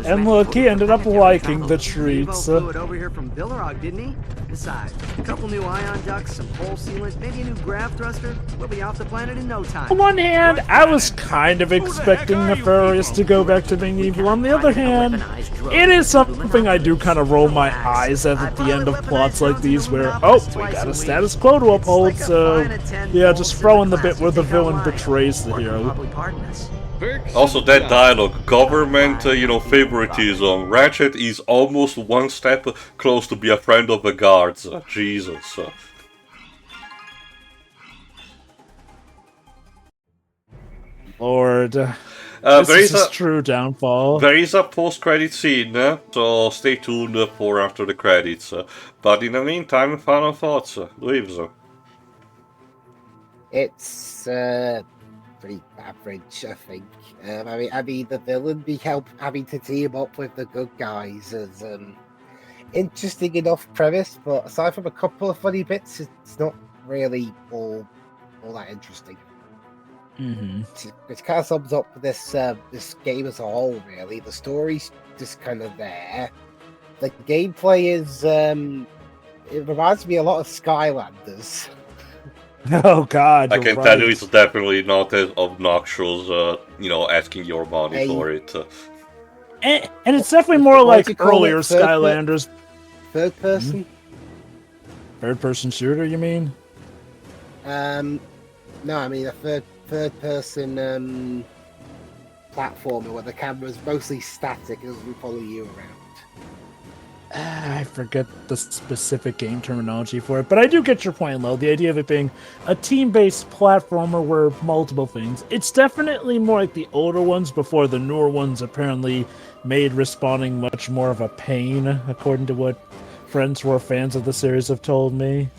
And look, he ended up liking the treats. Flew it over here from Billerog, didn't he? Besides, a couple new ion ducts, some pole sealant, maybe a new grav thruster. We'll be off the planet in no time. On one hand, I was kind of expecting Nefarious to go back to being evil. On the other hand, it is something I do kind of roll my eyes at the end of plots like these where, oh, we got a status quo to uphold, so yeah, just throw in the bit where the villain betrays the hero. Also, that dialogue, government, favoritism. Ratchet is almost one step close to be a friend of the guards. Jesus. Lord. This is his true downfall. There is a post-credit scene, so stay tuned for after the credits. But in the meantime, final thoughts, Leaves. It's pretty average, I think. I mean, the villain having to team up with the good guys is interesting enough premise, but aside from a couple of funny bits, it's not really all that interesting. Which kind of sums up this game as a whole, really. The story's just kind of there. The gameplay is it reminds me a lot of Skylanders. Oh God! I can tell you it's definitely not as obnoxious, asking your money for it. And it's definitely more like earlier Skylanders. Third person? Third person shooter, you mean? No, I mean a third person platformer where the camera's mostly static and doesn't follow you around. I forget the specific game terminology for it, but I do get your point, Lo. The idea of it being a team-based platformer where multiple things. It's definitely more like the older ones before the newer ones apparently made respawning much more of a pain, according to what friends who are fans of the series have told me.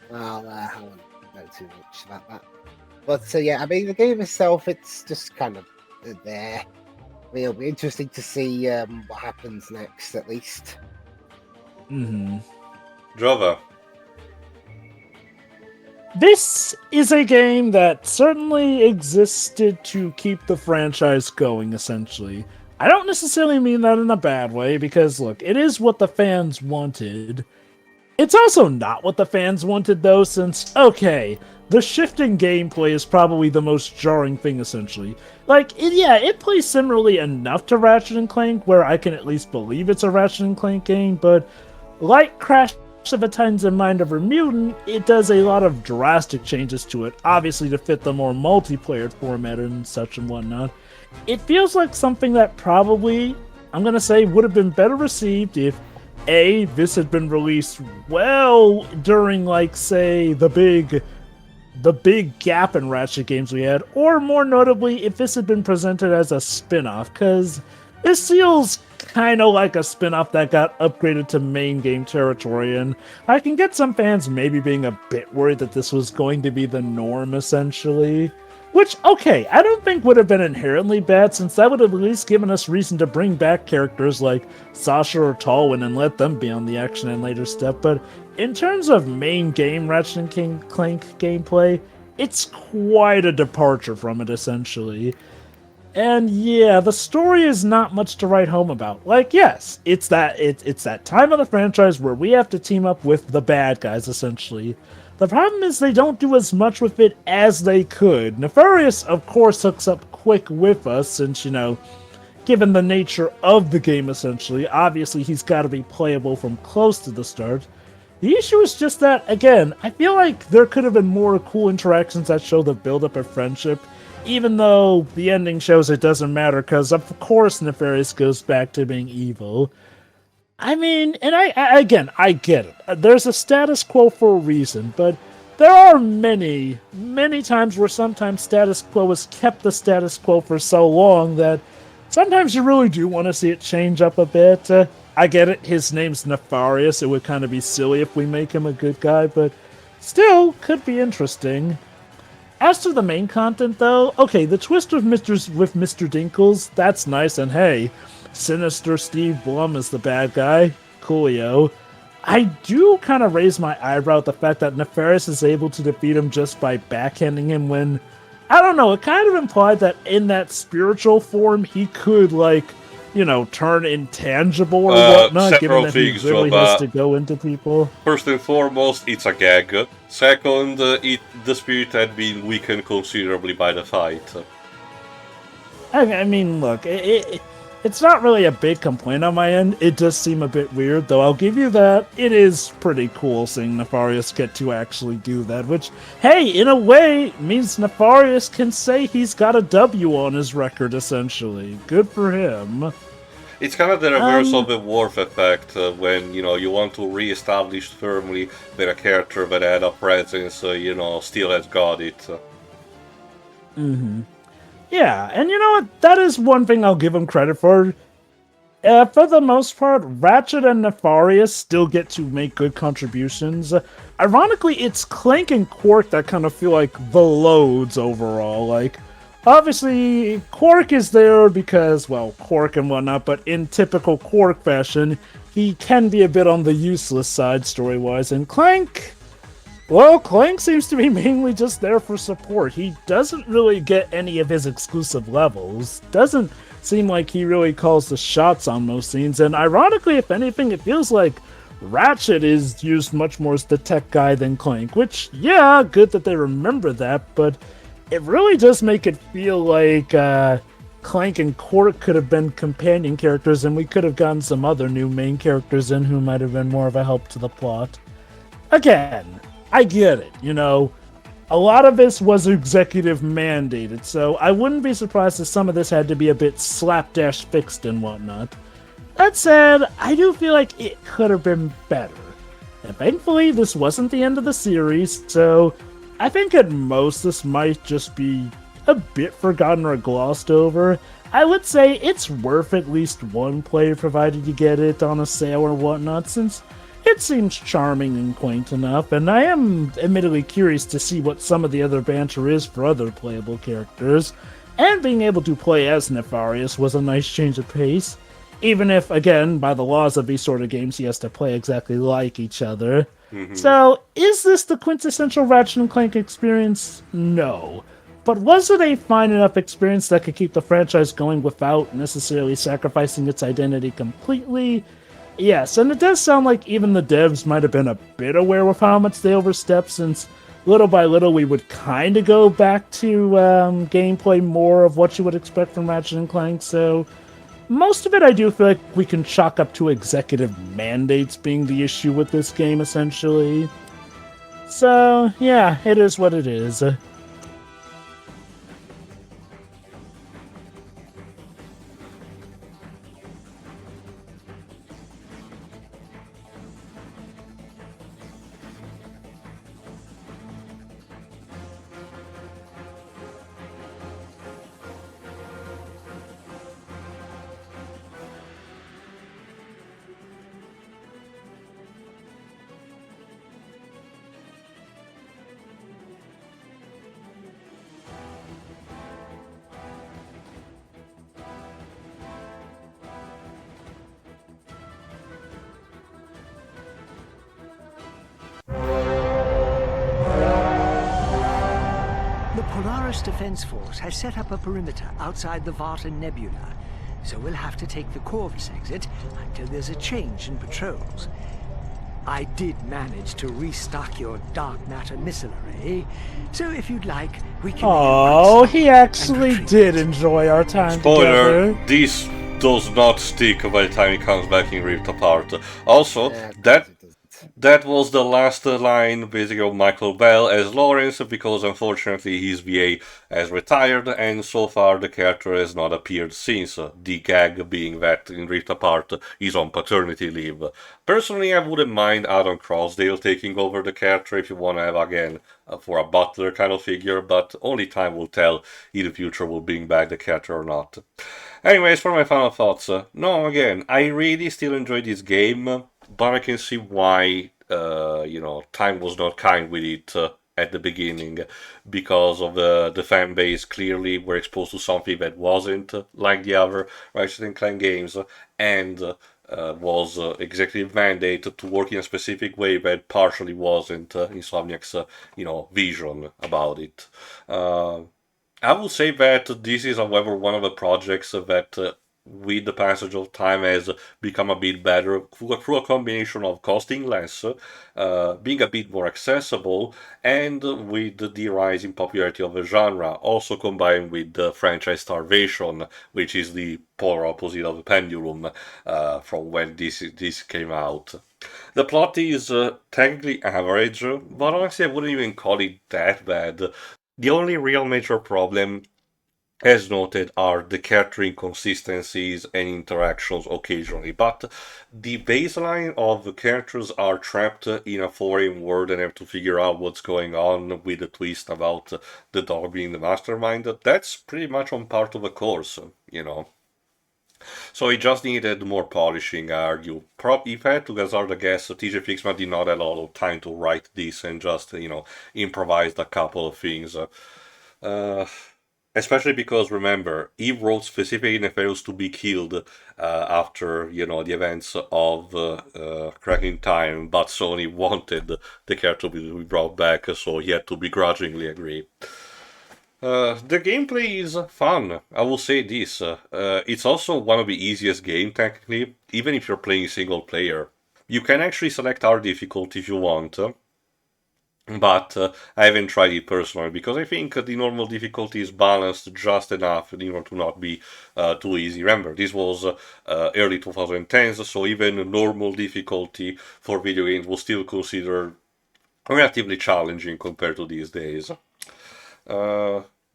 Well, I won't know too much about that. But yeah, I mean, the game itself, it's just kind of there. It'll be interesting to see what happens next, at least. Java. This is a game that certainly existed to keep the franchise going, essentially. I don't necessarily mean that in a bad way, because, look, it is what the fans wanted. It's also not what the fans wanted, though, since, okay, the shifting gameplay is probably the most jarring thing, essentially. Like, it plays similarly enough to Ratchet & Clank, where I can at least believe it's a Ratchet & Clank game, but like Crash of the Titans and Mind Over Mutant, it does a lot of drastic changes to it, obviously to fit the more multiplayer format and such and whatnot. It feels like something that probably, I'm gonna say, would have been better received if A, this had been released well during, like, say, the big gap in Ratchet games we had, or more notably, if this had been presented as a spin-off, because this feels kind of like a spin-off that got upgraded to main game territory, and I can get some fans maybe being a bit worried that this was going to be the norm, essentially. Which, okay, I don't think would have been inherently bad, since that would have at least given us reason to bring back characters like Sasha or Talwyn and let them be on the action and later step, but in terms of main game Ratchet & Clank gameplay, it's quite a departure from it, essentially. And yeah, the story is not much to write home about. Like, yes, it's that time of the franchise where we have to team up with the bad guys, essentially. The problem is they don't do as much with it as they could. Nefarious, of course, hooks up quick with us, since, given the nature of the game, essentially, obviously he's got to be playable from close to the start. The issue is just that, again, I feel like there could have been more cool interactions that show the build-up of friendship, even though the ending shows it doesn't matter, because of course Nefarious goes back to being evil. I mean, and I get it. There's a status quo for a reason, but there are many, many times where sometimes status quo has kept the status quo for so long that sometimes you really do want to see it change up a bit. I get it, his name's Nefarious, it would kind of be silly if we make him a good guy, but still, could be interesting. As to the main content, though, okay, the twist with Mr. Dinkles, that's nice, and hey, Sinister Steve Blum is the bad guy. Coolio. I do kind of raise my eyebrow at the fact that Nefarious is able to defeat him just by backhanding him when, I don't know, it kind of implied that in that spiritual form he could, turn intangible or whatnot, given that he really has to go into people. First and foremost, it's a gag. Second, the spirit had been weakened considerably by the fight. I mean, look, It's not really a big complaint on my end. It does seem a bit weird, though I'll give you that. It is pretty cool seeing Nefarious get to actually do that, which, hey, in a way, means Nefarious can say he's got a W on his record, essentially. Good for him. It's kind of the reverse of the Worf effect, when, you want to re-establish firmly that a character that had a presence, still has got it. Mm-hmm. Yeah, and you know what? That is one thing I'll give him credit for. For the most part, Ratchet and Nefarious still get to make good contributions. Ironically, it's Clank and Qwark that kind of feel like the loads overall. Like, obviously, Qwark is there because, well, Qwark and whatnot, but in typical Qwark fashion, he can be a bit on the useless side story-wise, and Clank... Well, Clank seems to be mainly just there for support. He doesn't really get any of his exclusive levels. Doesn't seem like he really calls the shots on most scenes. And ironically, if anything, it feels like Ratchet is used much more as the tech guy than Clank. Which, yeah, good that they remember that, but it really does make it feel like Clank and Qwark could have been companion characters, and we could have gotten some other new main characters in who might have been more of a help to the plot. Again, I get it, a lot of this was executive mandated, so I wouldn't be surprised if some of this had to be a bit slapdash fixed and whatnot. That said, I do feel like it could have been better. And thankfully, this wasn't the end of the series, so I think at most this might just be a bit forgotten or glossed over. I would say it's worth at least one play provided you get it on a sale or whatnot, since it seems charming and quaint enough, and I am admittedly curious to see what some of the other banter is for other playable characters, and being able to play as Nefarious was a nice change of pace, even if, again, by the laws of these sort of games, he has to play exactly like each other. Mm-hmm. So, is this the quintessential Ratchet & Clank experience? No. But was it a fine enough experience that could keep the franchise going without necessarily sacrificing its identity completely? Yes, and it does sound like even the devs might have been a bit aware of how much they overstepped, since little by little we would kind of go back to gameplay more of what you would expect from Ratchet & Clank, so most of it I do feel like we can chalk up to executive mandates being the issue with this game, essentially. So, yeah, it is what it is. Polaris Defense Force has set up a perimeter outside the Varta Nebula, so we'll have to take the Corvus exit until there's a change in patrols. I did manage to restock your dark matter missile array, so if you'd like, we can... Oh, he actually did enjoy our time together. Spoiler, this does not stick by the time he comes back in Rift Apart. Also, that was the last line, basically, of Michael Bell as Lawrence, because unfortunately his VA has retired, and so far the character has not appeared since, the gag being that in Rift Apart he's on paternity leave. Personally, I wouldn't mind Adam Crossdale taking over the character if you want to have, again, for a butler kind of figure, but only time will tell if the future will bring back the character or not. Anyways, for my final thoughts, no, again, I really still enjoy this game, but I can see why, time was not kind with it at the beginning, because of the fan base. Clearly were exposed to something that wasn't like the other Ratchet & Clank games, and was executive mandate to work in a specific way that partially wasn't Insomniac's, vision about it. I will say that this is, however, one of the projects that with the passage of time has become a bit better through a combination of costing less, being a bit more accessible, and with the rise in popularity of the genre, also combined with the franchise starvation, which is the polar opposite of the pendulum from when this came out. The plot is technically average, but honestly I wouldn't even call it that bad. The only real major problem, as noted, are the character inconsistencies and interactions occasionally, but the baseline of the characters are trapped in a foreign world and have to figure out what's going on with the twist about the dog being the mastermind. That's pretty much on part of the course, you know. So it just needed more polishing, I argue. If I had to hazard a guess, TJ Fixman did not have a lot of time to write this and just, improvised a couple of things. Especially because, remember, he wrote specifically Nefarious to be killed after, the events of Cracking Time, but Sony wanted the character to be brought back, so he had to begrudgingly agree. The gameplay is fun, I will say this. It's also one of the easiest games, technically, even if you're playing single player. You can actually select hard difficulty if you want, but I haven't tried it personally, because I think the normal difficulty is balanced just enough in order to not be too easy. Remember, this was early 2010s, so even normal difficulty for video games was still considered relatively challenging compared to these days.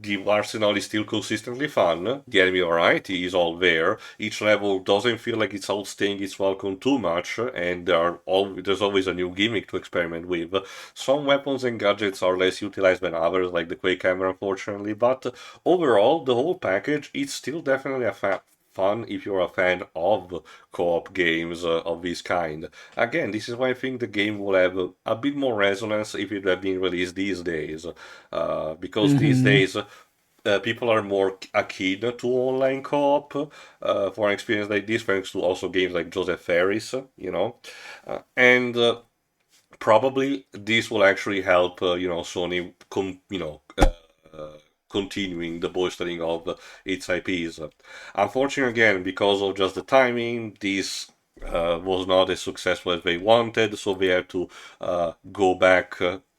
The arsenal is still consistently fun, the enemy variety is all there, each level doesn't feel like it's outstaying its welcome too much, and there's always a new gimmick to experiment with. Some weapons and gadgets are less utilized than others, like the Quake camera unfortunately, but overall, the whole package is still definitely a fun if you're a fan of co-op games of this kind. Again, this is why I think the game will have a bit more resonance if it had been released these days, because these days people are more keen to online co-op for an experience like this, thanks to also games like Joseph Ferris, and probably this will actually help, Sony, continuing the bolstering of its IPs. Unfortunately, again, because of just the timing, this was not as successful as they wanted, so they had to go back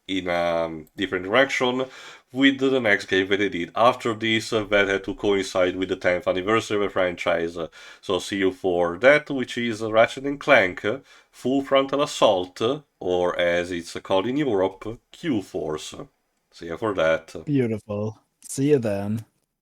in a different direction with the next game that they did. After this, that had to coincide with the 10th anniversary of the franchise. So see you for that, which is Ratchet Clank, Full Frontal Assault, or as it's called in Europe, Q-Force. See you for that. Beautiful. See you then.